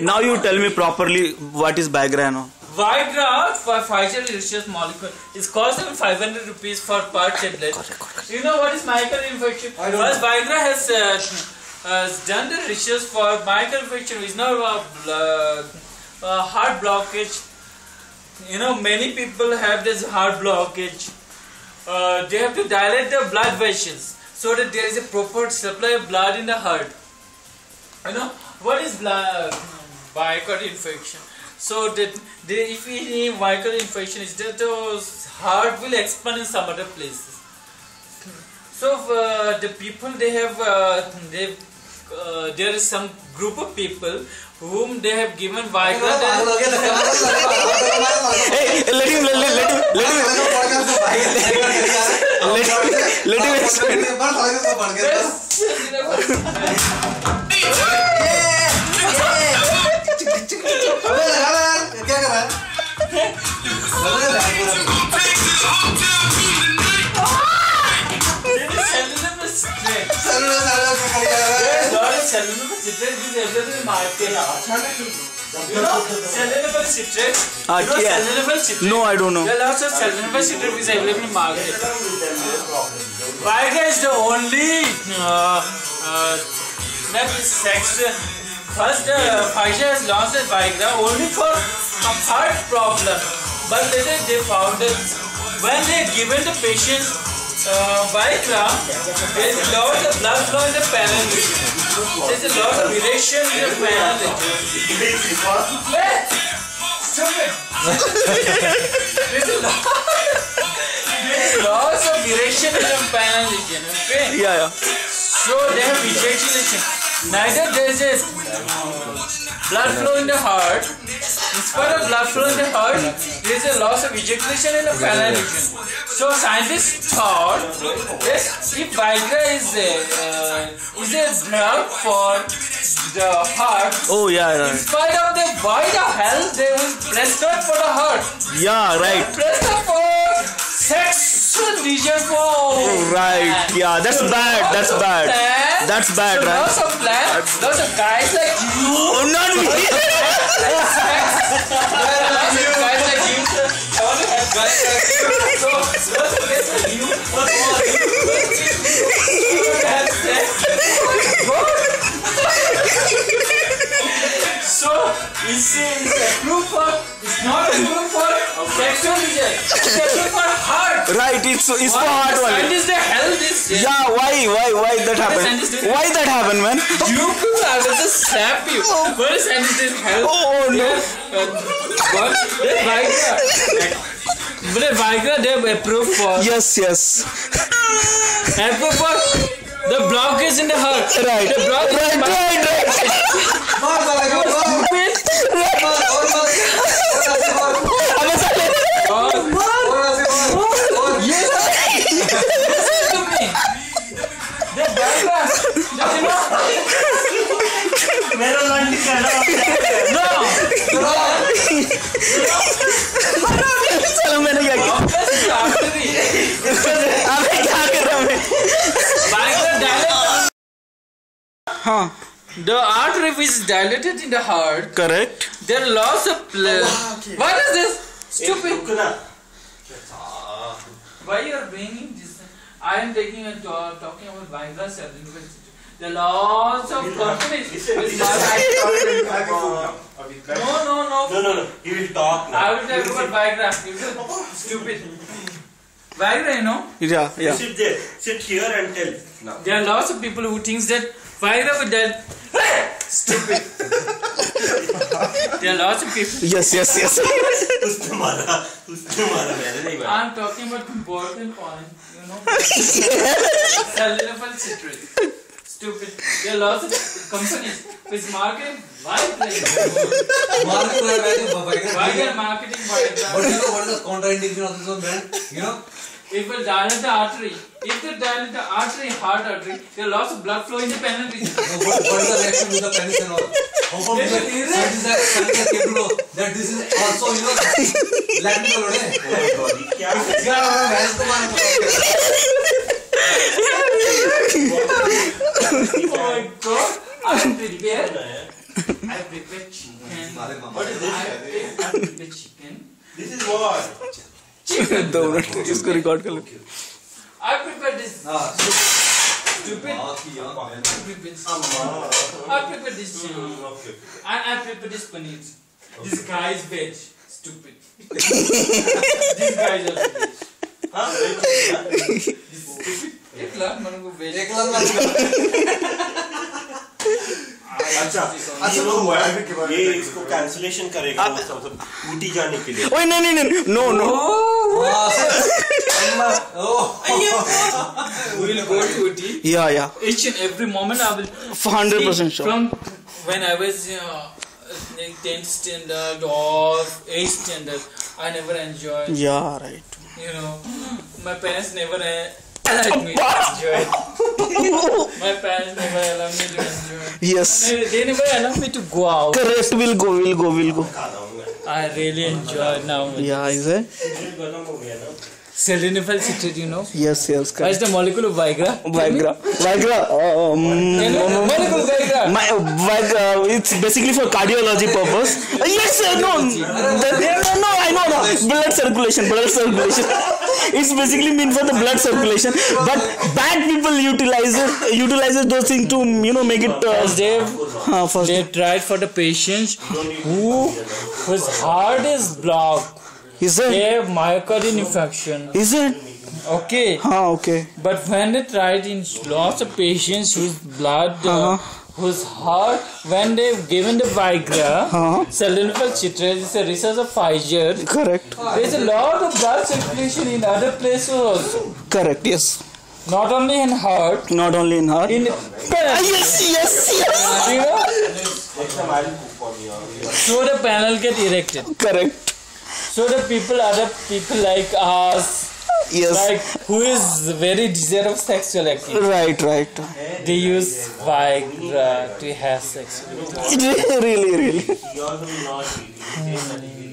Now you tell me properly what is Viagra now. Viagra for Pfizer research molecule is costing 500 rupees for per tablet. You know what is myocardial infection? First, Viagra has done the research for myocardial infection, which is now heart blockage. You know, many people have this heart blockage. They have to dilate the blood vessels so that there is a proper supply of blood in the heart. You know, what is myocardial infection? So that if any myocardial infection is there, the heart will expand in some other places. So the people there is some group of people whom they have given Viagra. Hey, let him explain. क्या कर रहा है? No, I don't know. There are lots of cellulose citrate which is available in market. Viagra is the only that is sex. First, Pfizer has launched Viagra only for a heart problem, but later they found that when they given the patients Viagra, there is a lot of blood flow in the penile region. There is a lot of irritation in the penile region. Stupid! There is lots of irritation in the penile region. Okay? Yeah. So they have ejaculation. Neither there is a blood flow in the heart. In spite of blood flow in the heart, there is a loss of ejaculation in the penile region. So scientists thought that if Viagra is a drug for the heart, Oh yeah, in right. spite of the why the hell they will prescribe for the heart? Yeah, right. Prescribe for sex region for Right. Yeah, that's bad. That's bad. That's bad, right? Lots of plans, lots of guys like you. Oh, not me. Lots of guys like you. I want to have guys like you. So lots of guys like you. Have sex. So it's approved for. It's not approved for sexual region. It's approved for heart. Right. It's for heart only. Scientists they held this. Yeah. Why that happened? Why that happened, man? You could I will just slap you. What is scientists held? Oh no. What? They Viagra. But Viagra they approved for. Yes. Approved for the blockage in the heart. Right. The blockage in the चलो मैंने क्या किया? अबे क्या कर रहा हूँ? हाँ. The artery which is dilated in the heart. Correct. There are lots of What is this? Stupid. Why you are bringing this? I am taking a talking about Viagra cell. There are lots of companies. No. He will talk now. I will talk about Viagra. Stupid. Viagra, you know? Yeah. Sit there. Sit here and tell. No. There are lots of people who thinks that Viagra will die. Stupid. There are lots of people. Yes. उसने मारा मैंने नहीं मारा. I'm talking about important point. You know? Cellulose citrate. Stupid. There are lots of companies which market Viagra marketing Viagra. But you know what is the contraindication of this one brand? You know? It will dilate the artery. If they dilate the artery, heart artery, there are lots of blood flow in the penile region. No, what is the reaction with the penis and all? How come scientists came to know that this is also, you know, lactical, right? Oh my God! I am prepared. I prepare chicken. What is this? I prepare chicken. This is what? 2 minute इसको record कर लो. I prepare this. Stupid. I prepare this. I prepare this paneer. This guy is veg. Stupid. This guy is also veg. एक लाख मनु को veg. अच्छा तो ये इसको cancellation करेगा ऊटी जाने के लिए. ओए नहीं no We will go to Uti. Yeah. Each and every moment I will 100% sure. From when I was like 10th standard or 8th standard, I never enjoyed. Yeah, right. You know, my parents never allowed me to enjoy. My parents never allowed me to enjoy. Yes. They never allowed me to go out. Correct. We'll go. I really enjoy now. Yeah, is it? Sildenafil citrate, you know. Yes. What is Correct. the molecule of Viagra? Viagra. Molecule of Viagra. Viagra. It's basically for cardiology purpose. Yes, no. I know. Blood circulation. It's basically meant for the blood circulation. But bad people utilizes those things to make it. They tried for the patients whose heart is blocked. Is it? They have myocardial infarction. Is it? Okay. Okay. But when they tried in lots of patients whose blood, whose heart, when they've given the Viagra, sildenafil citrate is a research of Pfizer. Correct. There's a lot of blood circulation in other places also. Correct. Yes. Not only in heart. Not only in heart. In Yes. you know? So the panel get erected. Correct. So the other people like us, Yes. like who is very desire of sexual activity, Right. they use Viagra to have sex. Really. You also will not eat it.